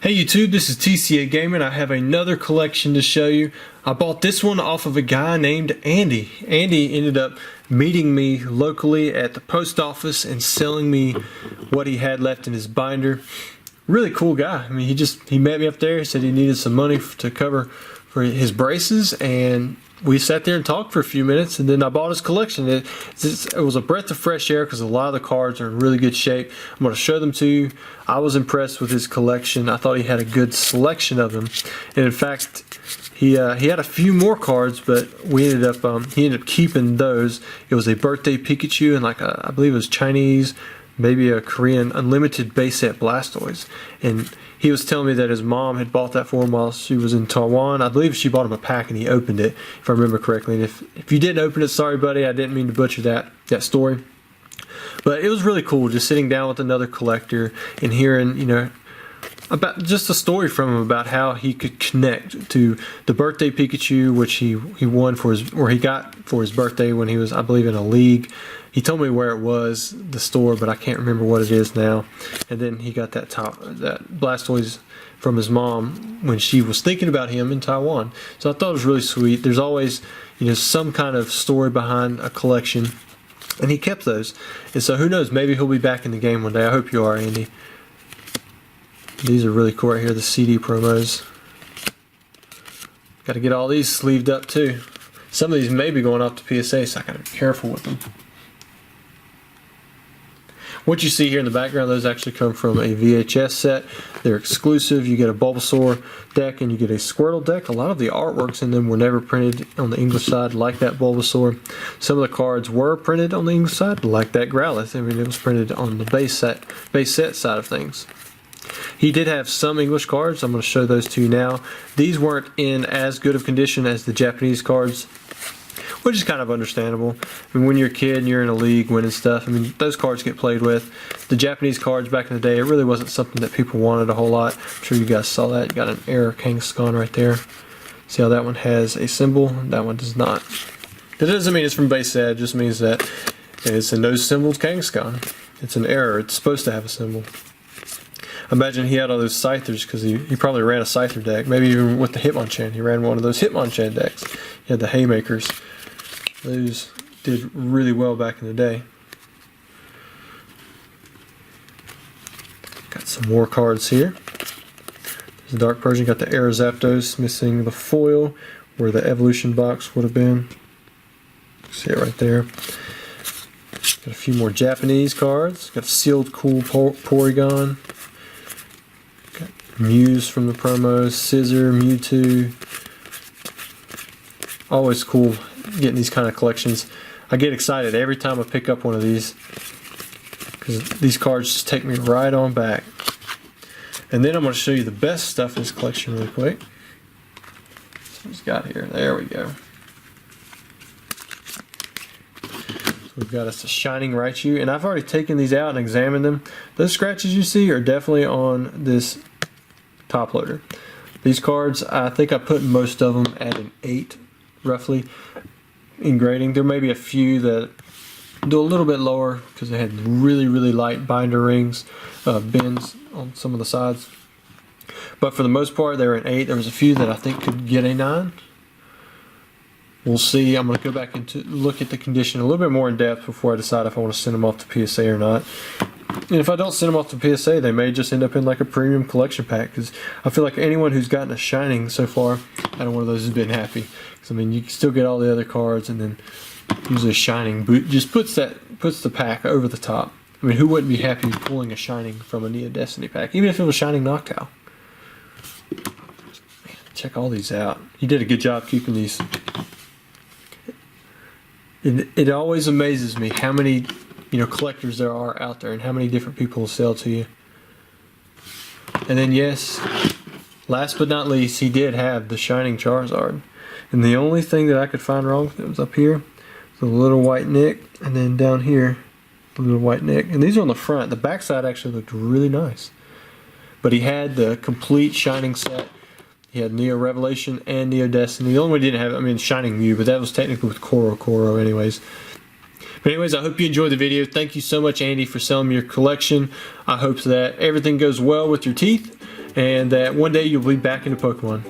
Hey YouTube, this is TCA Gaming. I have another collection to show you. I bought this one off of a guy named Andy. Andy ended up meeting me locally at the post office and selling me what he had left in his binder. Really cool guy. I mean, he met me up there. He said he needed some money to cover for his braces, and we sat there and talked for a few minutes, and then I bought his collection. It was a breath of fresh air because a lot of the cards are in really good shape. I'm going to show them to you. I was impressed with his collection. I thought he had a good selection of them, and in fact, he had a few more cards, but he ended up keeping those. It was a birthday Pikachu and I believe it was Chinese, maybe a Korean unlimited base set Blastoise, and he was telling me that his mom had bought that for him while she was in Taiwan. I believe she bought him a pack and he opened it, if I remember correctly. And if you didn't open it, sorry buddy, I didn't mean to butcher that story. But it was really cool just sitting down with another collector and hearing, about just a story from him about how he could connect to the birthday Pikachu, which he won he got for his birthday when he was, I believe, in a league. He told me where it was, the store, but I can't remember what it is now. And then he got that Blastoise from his mom when she was thinking about him in Taiwan. So I thought it was really sweet. There's always, some kind of story behind a collection, and he kept those. And so who knows, maybe he'll be back in the game one day. I hope you are, Andy. These are really cool right here, the CD promos. Got to get all these sleeved up too. Some of these may be going off to PSA, so I got to be careful with them. What you see here in the background, those actually come from a VHS set. They're exclusive. You get a Bulbasaur deck and you get a Squirtle deck. A lot of the artworks in them were never printed on the English side, like that Bulbasaur. Some of the cards were printed on the English side, like that Growlithe. I mean, it was printed on the base set side of things. He did have some English cards. I'm going to show those to you now. These weren't in as good of condition as the Japanese cards, which is kind of understandable. I mean, when you're a kid and you're in a league winning stuff, I mean, those cards get played with. The Japanese cards back in the day, it really wasn't something that people wanted a whole lot. I'm sure you guys saw that. You got an error Kangaskhan right there. See how that one has a symbol? That one does not. That doesn't mean it's from base set. It just means that it's a no symbols Kangaskhan. It's an error. It's supposed to have a symbol. Imagine he had all those Scythers because he probably ran a Scyther deck. Maybe even with the Hitmonchan. He ran one of those Hitmonchan decks. He had the Haymakers. Those did really well back in the day. Got some more cards here. There's a Dark Persian. Got the Air Zapdos missing the foil where the evolution box would have been. See it right there. Got a few more Japanese cards. Got Sealed Cool Porygon. Got Muse from the promos. Scizor, Mewtwo. Always cool getting these kind of collections. I get excited every time I pick up one of these because these cards just take me right on back. And then I'm going to show you the best stuff in this collection really quick. So he's got here. There we go. So we've got us a Shining Raichu, and I've already taken these out and examined them. Those scratches you see are definitely on this top loader. These cards, I think I put most of them at an 8 roughly in grading. There may be a few that do a little bit lower because they had really light binder rings, bends on some of the sides, but for the most part they were an 8. There was a few that I think could get a 9. We'll see. I'm going to go back and look at the condition a little bit more in depth before I decide if I want to send them off to PSA or not. And if I don't send them off to PSA, they may just end up in like a premium collection pack, because I feel like anyone who's gotten a Shining so far out of one of those has been happy. I mean, you can still get all the other cards, and then usually a Shining boot just puts the pack over the top. I mean, who wouldn't be happy pulling a Shining from a Neo Destiny pack, even if it was Shining Noctowl? Man, check all these out. He did a good job keeping these. It always amazes me how many collectors there are out there and how many different people will sell to you. And then yes, last but not least, he did have the Shining Charizard. And the only thing that I could find wrong with it was up here, the little white nick, and then down here, the little white nick. And these are on the front. The back side actually looked really nice. But he had the complete Shining set. He had Neo Revelation and Neo Destiny. The only one he didn't have, I mean, Shining Mew, but that was technically with Koro anyways. But anyways, I hope you enjoyed the video. Thank you so much, Andy, for selling me your collection. I hope that everything goes well with your teeth. and that one day you'll be back into Pokemon.